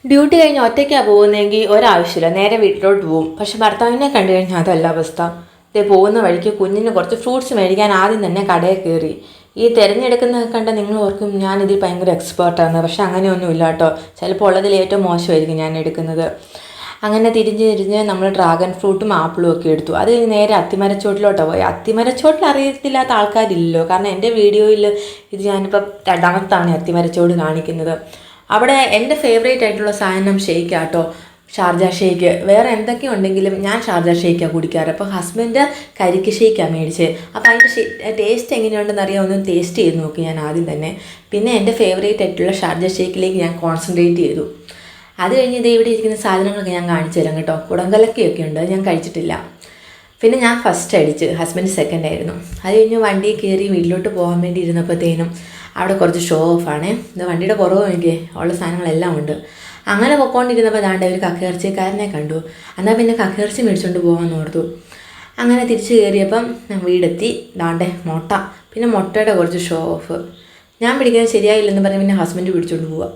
Duty കഴിഞ്ഞ് ഒറ്റയ്ക്കാണ് പോകുന്നതെങ്കിൽ ഒരാവശ്യമില്ല, നേരെ വീട്ടിലോട്ട് പോകും. പക്ഷെ ഭർത്താവിനെ കണ്ടു കഴിഞ്ഞാൽ അതല്ല അവസ്ഥ. ഇതേ പോകുന്ന വഴിക്ക് കുഞ്ഞിന് കുറച്ച് ഫ്രൂട്ട്സ് മേടിക്കാൻ ആദ്യം തന്നെ കടയിൽ കയറി. ഈ തിരഞ്ഞെടുക്കുന്നതൊക്കെ കണ്ട നിങ്ങൾ ഓർക്കും ഞാനിതിൽ ഭയങ്കര എക്സ്പേർട്ടാണ്. പക്ഷെ അങ്ങനെയൊന്നുമില്ല കേട്ടോ. ചിലപ്പോൾ ഉള്ളതിൽ ഏറ്റവും മോശമായിരിക്കും ഞാൻ എടുക്കുന്നത്. അങ്ങനെ തിരിഞ്ഞ് നമ്മൾ ഡ്രാഗൺ ഫ്രൂട്ടും ആപ്പിളും ഒക്കെ എടുത്തു. അത് കഴിഞ്ഞ് നേരെ അത്തിമരച്ചോട്ടിലോട്ടാണ് പോയി. അത്തിമരച്ചോട്ടിൽ അറിയത്തില്ലാത്ത ആൾക്കാരില്ലല്ലോ, കാരണം എൻ്റെ വീഡിയോയിൽ ഇത് ഞാനിപ്പോൾ രണ്ടാമത്താണ് അത്തിമരച്ചോട് കാണിക്കുന്നത്. അവിടെ എൻ്റെ ഫേവറേറ്റ് ആയിട്ടുള്ള സാധനം ഷേക്കാട്ടോ, ഷാർജ ഷേക്ക്. വേറെ എന്തൊക്കെ ഉണ്ടെങ്കിലും ഞാൻ ഷാർജ ഷേക്കാണ് കുടിക്കാറ്. അപ്പോൾ ഹസ്ബൻഡ് കരിക്ക് ഷേക്കാണ് മേടിച്ചത്. അപ്പോൾ അതിൻ്റെ ടേസ്റ്റ് എങ്ങനെയുണ്ടെന്ന് അറിയാൻ ഒന്ന് ടേസ്റ്റ് ചെയ്ത് നോക്കി ഞാൻ ആദ്യം തന്നെ. പിന്നെ എൻ്റെ ഫേവറേറ്റ് ആയിട്ടുള്ള ഷാർജ ഷേക്കിലേക്ക് ഞാൻ കോൺസെൻട്രേറ്റ് ചെയ്തു. അത് കഴിഞ്ഞ് ഇത് ഇവിടെ ഇരിക്കുന്ന സാധനങ്ങളൊക്കെ ഞാൻ കാണിച്ചു തരാം കേട്ടോ. കുടങ്കലക്കയൊക്കെ ഉണ്ട്, ഞാൻ കഴിച്ചിട്ടില്ല. പിന്നെ ഞാൻ ഫസ്റ്റ് അടിച്ച്, ഹസ്ബൻഡ് സെക്കൻഡ് ആയിരുന്നു. അത് കഴിഞ്ഞ് വണ്ടിയിൽ കയറി വീട്ടിലോട്ട് പോകാൻ വേണ്ടി ഇരുന്നപ്പോഴത്തേനും അവിടെ കുറച്ച് ഷോ ഓഫാണേ. ഇത് വണ്ടിയുടെ പുറവും എനിക്ക് ഉള്ള സാധനങ്ങളെല്ലാം ഉണ്ട്. അങ്ങനെ പൊക്കോണ്ടിരുന്നപ്പോൾ ദാണ്ട് ഒരു കക്കയിറച്ചിക്കാരനെ കണ്ടു. എന്നാൽ പിന്നെ കക്കയിറച്ചി മേടിച്ചുകൊണ്ട് പോകാമെന്ന് ഓർത്തു. അങ്ങനെ തിരിച്ച് കയറിയപ്പം ഞാൻ വീടെത്തി. ദാണ്ടെ മുട്ട, പിന്നെ മുട്ടയുടെ കുറച്ച് ഷോ ഓഫ്. ഞാൻ പിടിക്കുന്നത് ശരിയായില്ലെന്ന് പറഞ്ഞ് പിന്നെ ഹസ്ബൻഡ് പിടിച്ചുകൊണ്ട് പോവുക.